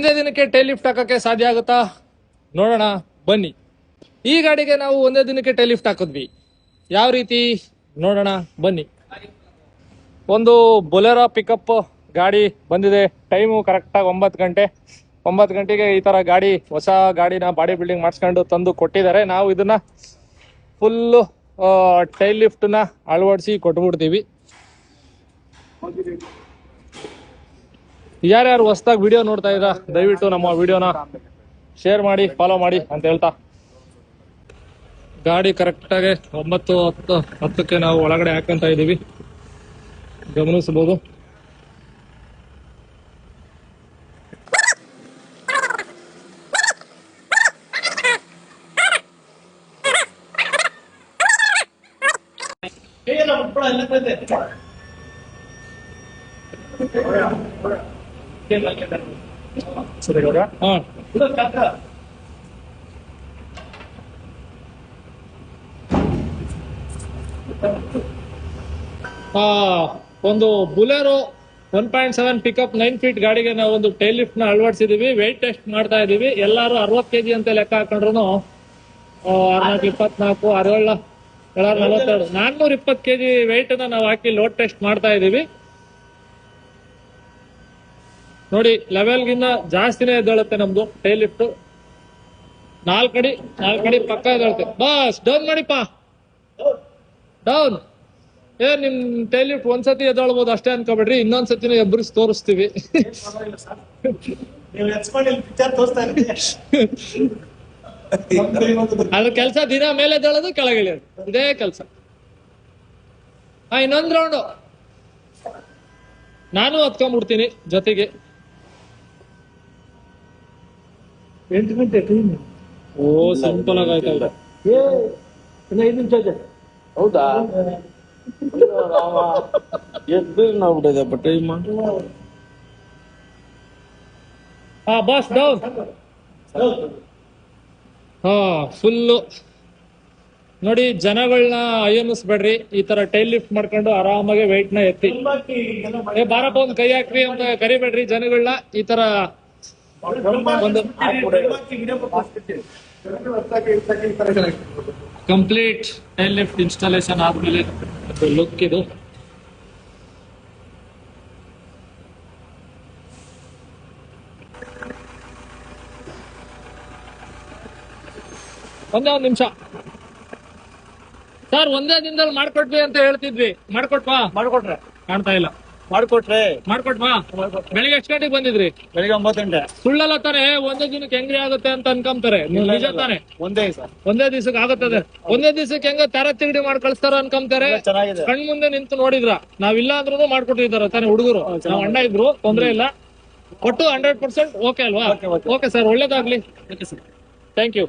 ಒಂದೇ ದಿನಕ್ಕೆ tail lift ಹಾಕಕ್ಕೆ ಸಾಧ್ಯ ಆಗುತ್ತಾ ನೋಡೋಣ ಬನ್ನಿ. ಈ ಗಾಡಿಗೆ ನಾವು ಒಂದೇ ದಿನಕ್ಕೆ ಟೈಲ್ ಲಿಫ್ಟ್ ಹಾಕಿದ್ವಿ. ಯಾವ ರೀತಿ ನೋಡೋಣ ಬನ್ನಿ. ಒಂದು ಬೊಲೆರೋ ಪಿಕಪ್ ಗಾಡಿ ಬಂದಿದೆ. ಟೈಮು ಕರೆಕ್ಟಾಗಿ 9 ಗಂಟೆ. 9 ಗಂಟೆಗೆ ಈ ತರ ಗಾಡಿ, ಹೊಸ ಗಾಡಿನ ಬಾಡಿ ಬಿಲ್ಡಿಂಗ್ ಮಾಡಿಸ್ಕೊಂಡು ತಂದು ಕೊಟ್ಟಿದ್ದಾರೆ. ನಾವು ಇದನ್ನ ಫುಲ್ಲು ಟೈಲ್ ಲಿಫ್ಟ್ನ ಅಳವಡಿಸಿ ಕೊಟ್ಬಿಡ್ತೀವಿ. ಯಾರ್ಯಾರು ಹೊಸದಾಗಿ ವಿಡಿಯೋ ನೋಡ್ತಾ ಇದ್ದೀರಾ ದಯವಿಟ್ಟು ನಮ್ಮ ವಿಡಿಯೋನ ಶೇರ್ ಮಾಡಿ, ಫಾಲೋ ಮಾಡಿ ಅಂತ ಹೇಳ್ತಾ, ಗಾಡಿ ಕರೆಕ್ಟಾಗಿ 9:10ಕ್ಕೆ ನಾವು ಒಳಗಡೆ ಹಾಕಂತ ಇದೀವಿ, ಗಮನಿಸಬಹುದು. ಒಂದು ಬುಲೆರೋ 1.7 ಪಿಕಪ್ 9 ಫೀಟ್ ಗಾಡಿಗೆ ನಾವು ಒಂದು ಟೈಲ್ ಲಿಫ್ಟ್ ನ ಅಳವಡಿಸಿದೀವಿ. ವೆಯ್ಟ್ ಟೆಸ್ಟ್ ಮಾಡ್ತಾ ಇದೀವಿ. ಎಲ್ಲಾರು 60 kg ಅಂತ ಲೆಕ್ಕ ಹಾಕೊಂಡ್ರು 24, 67, 42, 420 kg ವೆಯ್ಟ್ ನ ನಾವು ಹಾಕಿ ಲೋಡ್ ಟೆಸ್ಟ್ ಮಾಡ್ತಾ ಇದೀವಿ. ನೋಡಿ, ಲೆವೆಲ್ಗಿನ್ನ ಜಾಸ್ತಿನೇ ಎದ್ದೇಳುತ್ತೆ ನಮ್ದು ಟೈಲ್ ಲಿಫ್ಟ್. 4 ಅಡಿ ಪಕ್ಕ ಎದ್ದೇಳುತ್ತೆ. ಬಸ್ ಡೌನ್ ಮಾಡಿಪ್ಪ, ಡೌನ್. ನಿಮ್ ಟೈಲ್ ಲಿಫ್ಟ್ ಒಂದ್ಸತಿ ಎದ್ದೇಳ್ಬೋದು ಅಷ್ಟೇ ಅನ್ಕೋಬೇಡ್ರಿ, ಇನ್ನೊಂದ್ಸತಿನೂ ಎಬ್ಬರಿಸಿ ತೋರಿಸ್ತೀವಿ. ಅದ್ರ ಕೆಲಸ ದಿನ ಮೇಲೆ ಎದ್ದೇಳೋದು, ಕೆಳಗಿಳಿಯೋದು, ಇದೇ ಕೆಲಸ. ಇನ್ನೊಂದ್ ರೌಂಡು ನಾನು ಹತ್ಕೊಂಡ್ಬಿಡ್ತೀನಿ ಜೊತೆಗೆ. 8 ಗಂಟೆ ಟೈಮ್. ಸಿಂಪಲ್ ಆಗಾಯ್ತು. 5 ನಿಮಿಷ ಇದೆ. ಹೌದಾ? ಎದ್ಬಿಟ್ಟಿದೆ ಟೈಮ್. Boss down. ಫುಲ್ಲು ನೋಡಿ, ಜನಗಳನ್ನ ಅಯ್ಯನ್ನಿಸ್ಬೇಡ್ರಿ. ಈ ತರ ಟೈಲ್ ಲಿಫ್ಟ್ ಮಾಡ್ಕೊಂಡು ಆರಾಮಾಗಿ ವೆಯ್ಟ್ ನ ಎತ್ತಿ. ಬಾರಪ್ಪ ಒಂದ್ ಕೈ ಹಾಕ್ರಿ ಅಂತ ಕರಿಬೇಡ್ರಿ ಜನಗಳನ್ನ. ಈ ತರ ಒಂದು ಕಂಪ್ಲೀಟ್ ಟೈಲ್ ಲಿಫ್ಟ್ ಇನ್ಸ್ಟಾಲೇಷನ್ ಆದ್ಮೇಲೆ ಲುಕ್ ಇದು. ಒಂದೇ ಒಂದು ನಿಮಿಷ ಸರ್, ಒಂದೇ ದಿನದಲ್ಲಿ ಮಾಡ್ಕೊಟ್ವಿ ಅಂತ ಹೇಳ್ತಿದ್ವಿ. ಮಾಡ್ಕೊಟ್ರೆ ಕಾಣ್ತಾ ಇಲ್ಲ. ಮಾಡ್ಕೊಟ್ವಾ? ಬೆಳಿಗ್ಗೆ ಎಷ್ಟು ಗಂಟೆಗೆ ಬಂದಿದ್ರಿ? ಬೆಳಿಗ್ಗೆ 9 ಗಂಟೆ. ಸುಳ್ಳಲ್ಲ ತಾನೆ? ಒಂದೇ ದಿನಕ್ಕೆ ಹೆಂಗ್ರಿ ಆಗುತ್ತೆ ಅಂತ ಅನ್ಕೊಂತಾರೆ. ನಿಜ ತಾನೆ? ಒಂದೇ ದಿವಸಕ್ಕೆ ಆಗುತ್ತದೆ. ಒಂದೇ ದಿವಸಕ್ಕೆ ಹೆಂಗ ತಿಗಡಿ ಮಾಡಿ ಕಳಿಸ್ತಾರ ಅನ್ಕೊಂತಾರೆ. ಕಣ್ ಮುಂದೆ ನಿಂತು ನೋಡಿದ್ರ, ನಾವಿಲ್ಲ ಅಂದ್ರೂ ಮಾಡ್ಕೊಟ್ಟಿದಾರ ತಾನೆ ಹುಡುಗರು. ನಾವ್ ಅಣ್ಣ ಇದ್ರು, ತೊಂದ್ರೆ ಇಲ್ಲ. ಒಟ್ಟು 100% ಓಕೆ ಅಲ್ವಾ? ಓಕೆ ಸರ್, ಒಳ್ಳೇದಾಗ್ಲಿ. Thank you.